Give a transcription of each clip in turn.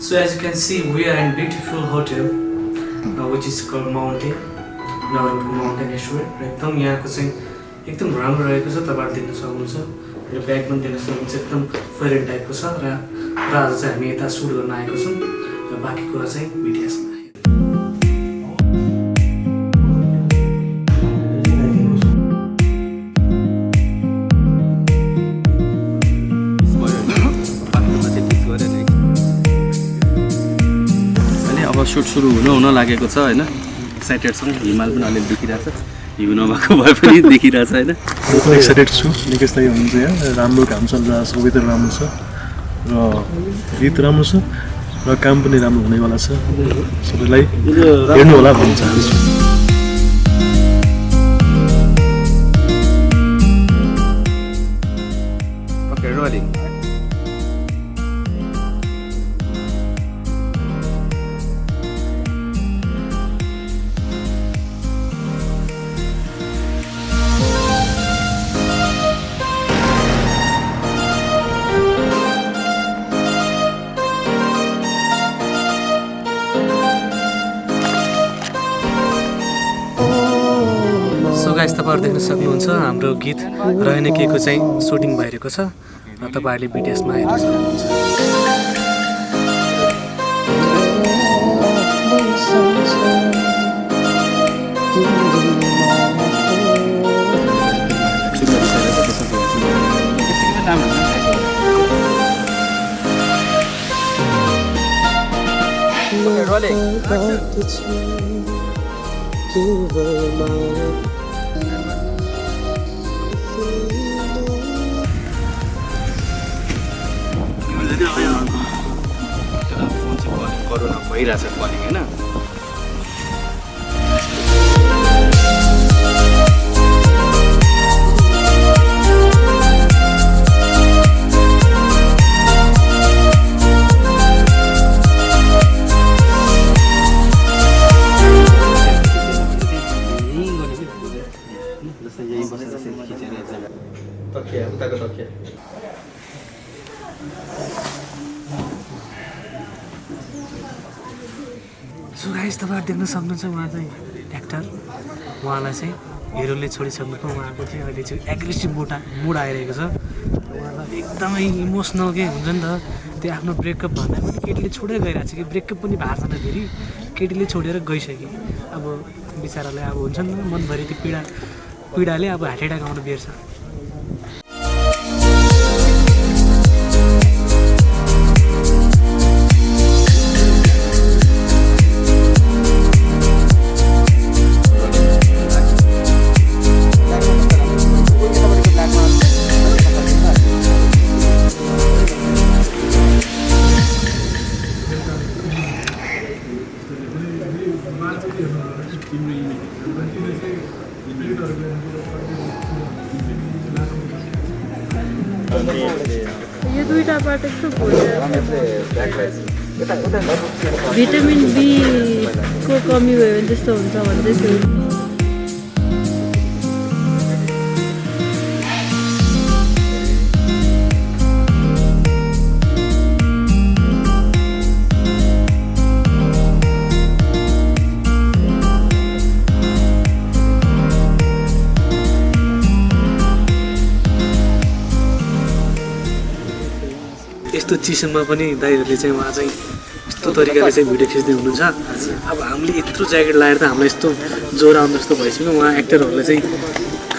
So as you can see, we are in beautiful hotel, which is called Mountain, Navaratko Mountain Restaurant. एकदम यहाँको चाहिँ एकदम राम्रो रहेको छ, तपाईहरु देख्न सक्नुहुन्छ। र ब्याग पनि देख्न सक्नुहुन्छ, एकदम फरेन टाइपको छ र आज चाहिँ हामी यता सुट गर्न आएको छौं र बाँकी कुरा चाहिँ भिडियोमा। सुट सुरु हुन लागेको छ हैन एक्साइटेड छौं हिमाल पनि अलि देखिरहेछ हिउँ नभएको भए पनि देखिरहेछ हैन एकदम एक्साइटेड छु निकै सही हुन्छ यहाँ राम्रो काम चलिरहेको छ वेदर राम्रो छ र गीत राम्रो छ र काम पनि राम्रो हुनेवाला छ सबैलाई हेर्नु होला भन्न चाहन्छु ओके रोलिङ गाइस तपाईहरु देख्न सक्नुहुन्छ हाम्रो गीत रहने केको चाहिँ सुटिङ भइरहेको छ र तपाईहरुले भिडियोसमा हेर्न सक्नुहुन्छ कोरोना भइरहेछ कलिङ हैन तकिया उताको तकिया सो गाइस तपाईहरु देख्न सक्नुहुन्छ उहाँ चाहिँ एक्टर उहाँलाई चाहिँ हिरोले छोडिसक्नुको उहाँको चाहिँ अहिले चाहिँ एग्रेसिभ मुड आइरहेको छ उहाँलाई एकदमै इमोसनल के हुन्छ नि त त्यो आफ्नो ब्रेकअप भन्दा पनि केटीले छोडेर गइरहेको छ कि ब्रेकअप पनि भएको छैन फेरि केटीले छोडेर गइसक्यो अब बिचारालाई अब हुन्छ नि त मनभरि त्यो पीडाले अब हार्ट एट्याक आउन बेर्छ यो दुईटाबाट चाहिँ भिटामिन बी को कमी भयो भने त्यस्तो हुन्छ भन्दैछु यस्तो चिसनमा पनि दाइहरूले चाहिँ उहाँ चाहिँ यस्तो तरिकाले चाहिँ भिडियो खिच्दै हुनुहुन्छ अब हामीले यत्रो ज्याकेट लगाएर त हामीलाई यस्तो ज्वरो आउनु जस्तो भइसक्यो उहाँ एक्टरहरूले चाहिँ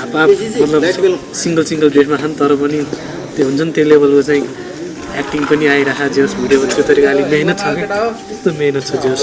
हाफ मतलब सिङ्गल ड्रेसमा छन् तर पनि त्यो हुन्छ नि त्यो लेभलको चाहिँ एक्टिङ पनि आइरहेको जेस भिडियो पनि त्यो तरिकाले मेहनत छ क्या त्यस्तो मेहनत छ जेस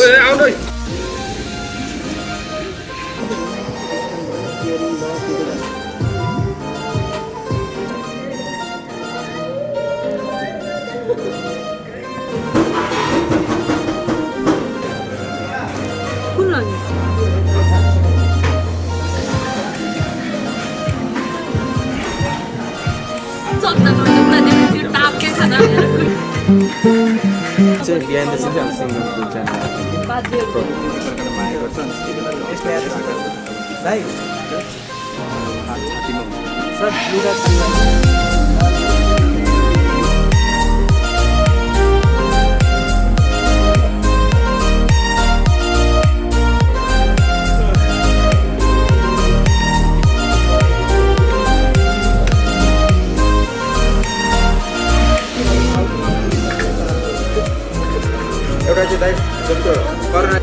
behind the scenes I'm seeing on the channel. एउटा चाहिँ दाइ जस्तो करोना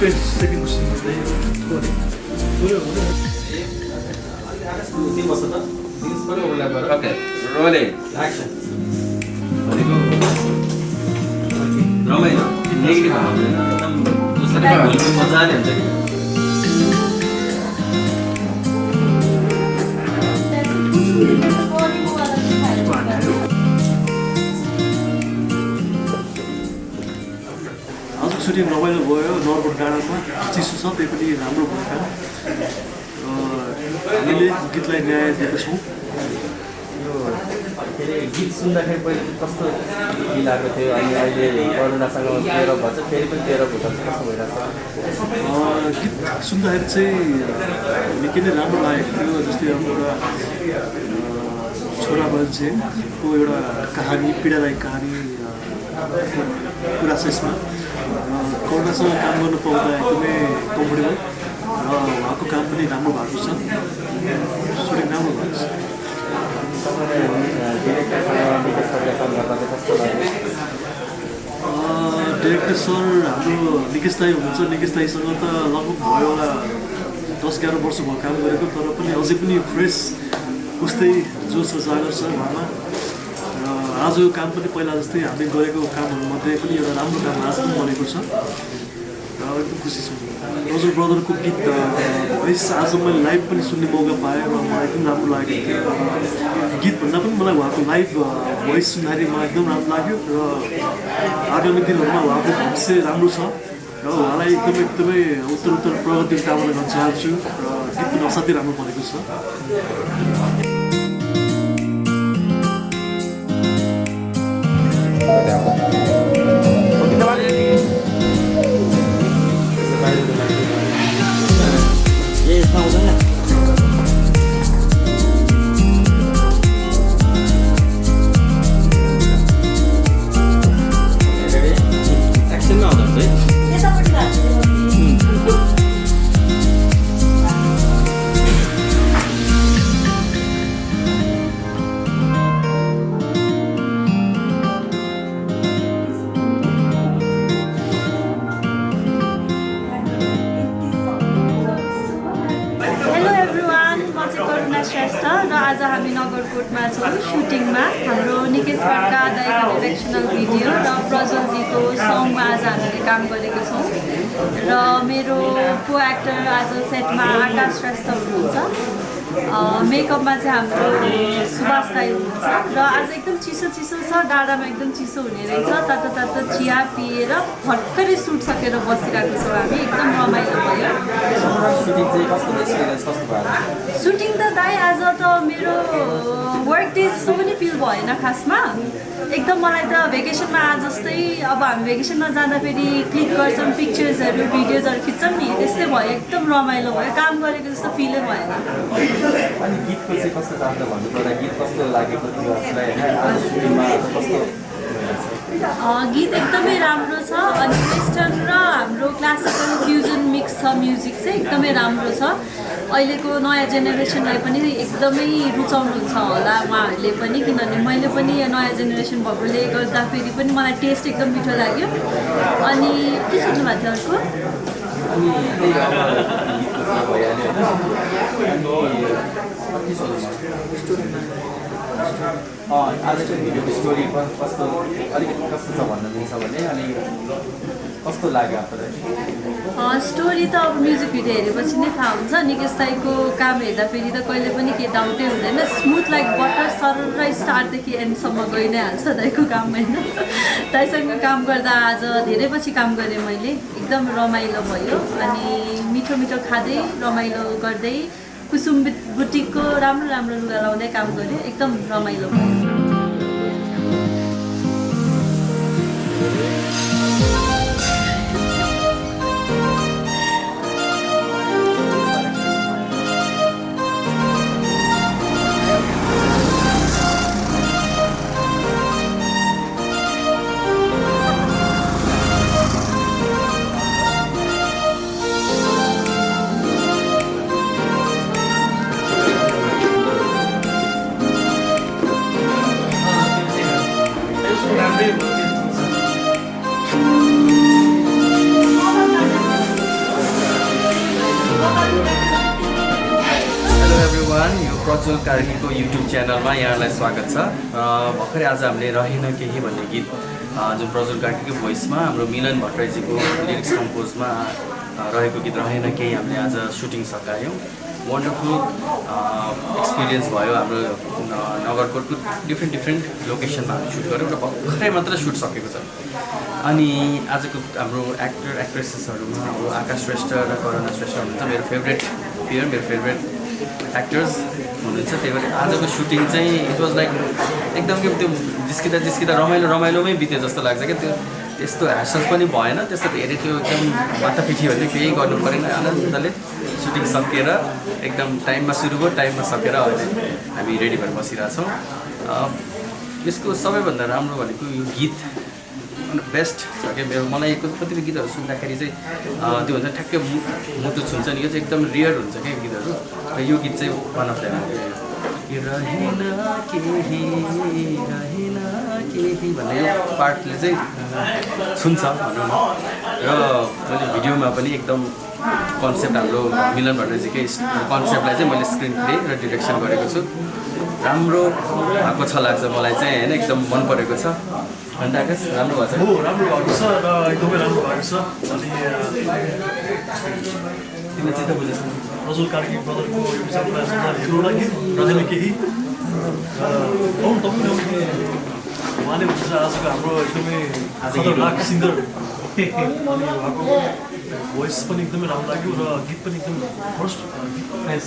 सेकेन्ड ओके रोलिङ रमाइलो नेगेटिभ एकदम मजाले हुन्छ नि आज सुटिङ रमाइलो भयो नरबट डाँडामा चिसो छ त्यही पनि राम्रो भयो हामीले गीतलाई न्याय दिएको छौँ के अरे गीत सुन्दाखेरि पहिले कस्तो फिल आएको थियो अनि अहिले करुणासँग 13 भन्छ फेरि पनि 13 भन्छ कस्तो भइरहेको छ गीत सुन्दाखेरि चाहिँ निकै नै राम्रो लागेको थियो जस्तै एउटा छोरा मान्छेको एउटा कहानी पीडादायक कहानी कुरा छ यसमा करुणासँग काम गर्नु पाउँदा एकदमै कम्फोर्टेबल र उहाँको काम पनि राम्रो भएको छ सुटिङ राम्रो भएको छ डिरेक्टर सर हाम्रो निकेश दाई हुनुहुन्छ निकेश दाईसँग त लगभग भयो होला 10-11 वर्ष भयो काम गरेको तर पनि अझै पनि फ्रेस उस्तै जोस र जागर छ उहाँमा र आजको काम पनि पहिला जस्तै हामीले गरेको कामहरूमध्ये पनि एउटा राम्रो काम आज पनि बनेको छ र एकदम खुसी छु रोजर ब्रदरको गीत भोइस आज मैले लाइभ पनि सुन्ने मौका पाएँ र मलाई एकदम राम्रो लागेको थियो गीतभन्दा पनि मलाई उहाँको लाइभ भोइस सुन्दाखेरि मलाई एकदम राम्रो लाग्यो र आगामी दिनहरूमा उहाँको भविष्य राम्रो छ र उहाँलाई एकदमै उत्तर प्रगति कामना गर्न चाहन्छु र गीत पनि असाध्यै राम्रो बनेको छ एक्सनमा आउँदा हुन्छ है श्रेष्ठ र आज हामी नगरकोटमा छौँ सुटिङमा हाम्रो निकेश खड्का दाइको डिरेक्सनल भिडियो र प्रज्वलजीको सङमा आज हामीले काम गरेको छौँ र मेरो को एक्टर आज सेटमा आकाश श्रेष्ठ हुनुहुन्छ मेकअपमा चाहिँ हाम्रो सुभाष दाई हुनुहुन्छ र आज एकदम चिसो चिसो छ डाँडामा एकदम चिसो हुने रहेछ तातो तातो चिया पिएर भर्खरै सुट सकेर बसिरहेको छौँ हामी एकदम रमाइलो भयो सुटिङ त दाइ आज त मेरो वर्क डे जस्तो पनि फिल भएन खासमा एकदम मलाई त भेकेसनमा आज जस्तै अब हामी भेकेसनमा जाँदा फेरि क्लिक गर्छौँ पिक्चर्सहरू भिडियोजहरू खिच्छौँ नि त्यस्तै भयो एकदम रमाइलो भयो काम गरेको जस्तो फिलै भएन अनि गीतको चाहिँ कस्तो छ त भन्नुपर्दा गीत कस्तो लागेको थियो आफूलाई हैन आज सुटिङमा कस्तो गीत एकदमै राम्रो छ अनि वेस्टर्न र हाम्रो क्लासिकल फ्युजन मिक्स छ म्युजिक चाहिँ एकदमै राम्रो छ अहिलेको नयाँ जेनेरेसनलाई पनि एकदमै रुचाउनुहुन्छ होला उहाँहरूले पनि किनभने मैले पनि नयाँ जेनेरेसन भएकोले गर्दाखेरि पनि मलाई टेस्ट एकदम मिठो लाग्यो अनि के सोध्नु भएको थियो अर्को आज चाहिँ भिडियोको स्टोरी कस्तो अलिकति कस्तो छ भन्न मिल्छ भने अनि कस्तो लाग्यो आफूलाई स्टोरी त अब म्युजिक भिडियो हेरेपछि नै थाहा हुन्छ निकेश दाइको काम हेर्दाखेरि त कहिले पनि केही डाउटै हुँदैन स्मुथ लाइक बटर सर र स्टार्टदेखि एन्डसम्म गइ नै हाल्छ दाइको काम होइन दाइसँग काम गर्दा आज धेरै पछि काम गरेँ मैले एकदम रमाइलो भयो अनि मिठो मिठो खाँदै रमाइलो गर्दै कुसुम बुटिकको राम्रो राम्रो लुगा लाउँदै काम गरेँ एकदम रमाइलो भयो प्रज्वल कार्कीको युट्युब च्यानलमा यहाँलाई स्वागत छ। भर्खरै आज हामीले रहेन केही भन्ने गीत जुन प्रज्वल कार्कीको भोइसमा हाम्रो मिलन भट्टराईजीको लिरिक्स कम्पोजमा रहेको गीत रहेन केही हामीले आज सुटिङ सकायौँ। वन्डरफुल एक्सपिरियन्स भयो। हाम्रो नगरकोटको डिफ्रेन्ट लोकेसनमा हामी सुट गऱ्यौँ र भर्खरै मात्र सुट सकेको छ। अनि आजको हाम्रो एक्टर एक्ट्रेसेसहरूमा हाम्रो आकाश श्रेष्ठ र करुणा श्रेष्ठ हुनुहुन्छ मेरो फेभरेट पेयर, मेरो फेभरेट एक्टर्स हुनुहुन्छ। त्यही भएर आजको सुटिङ चाहिँ इट वाज लाइक एकदम के त्यो जिस्किँदा रमाइलोमै बित्यो जस्तो लाग्छ क्या। त्यो त्यस्तो ह्यासल्स पनि भएन, त्यस्तो धेरै त्यो एकदम माथापिठी भन्ने केही गर्नु परेन। आनन्दले सुटिङ सकेर एकदम टाइममा सुरु भयो, टाइममा सकेर अहिले हामी रेडी भएर बसिरहेछौँ। यसको सबैभन्दा राम्रो भनेको यो गीत बेस्ट छ क्या। मेरो मलाई कतिपय गीतहरू सुन्दाखेरि चाहिँ त्यो हुन्छ ठ्याक्कै मुटु छुन्छ नि। यो चाहिँ एकदम रियर हुन्छ क्या गीतहरू। र यो गीत चाहिँ वान अफ देम रहेन केही भन्ने यो पार्टले चाहिँ छुन्छ भनौँ न। र मैले भिडियोमा पनि एकदम कन्सेप्ट हाम्रो मिलन भट्टराईजीकै कन्सेप्टलाई चाहिँ मैले स्क्रिन प्ले र डिरेक्सन गरेको छु। राम्रो भएको छ लाग्छ मलाई चाहिँ होइन, एकदम मन परेको छ। अन्त आकाश राम्रो भएको छ? हो, राम्रो भएको छ र एकदमै राम्रो भएको छ। अनि तिमीले चित्त बुझेछ? प्रज्वल कार्की ब्रदरको यो विषयमा हेर्नु लागि रहेन केही। उहाँले भन्छ आजको हाम्रो एकदमै खतरनाक सिङ्गर। अनि उहाँको भोइस पनि एकदमै राम्रो लाग्यो र गीत पनि एकदम फर्स्ट मेन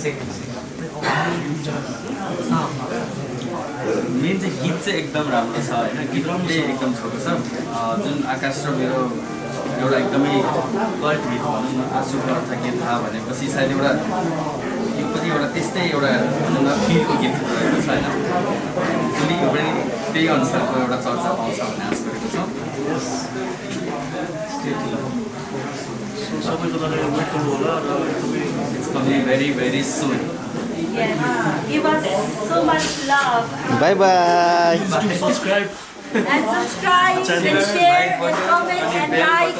चाहिँ गीत चाहिँ एकदम राम्रो छ होइन। गीत एकदम छोटो छ। जुन आकाश र मेरो एउटा एकदमै कल्ट गीत भनौँ न, आँसुको अर्थ के थाहा भनेपछि सायद एउटा यो पनि एउटा त्यस्तै एउटा भनौँ न फिलको गीत रहेको छ होइन। फुली यो पनि त्यही अनुसारको एउटा चर्चा पाउँछ भन्ने आश गरेको छ। सबैको लागि वेट गर्नु होला र एकदमै it's coming very soon. Yes, give us so much love by by. Subscribe and subscribe and share and comment and like.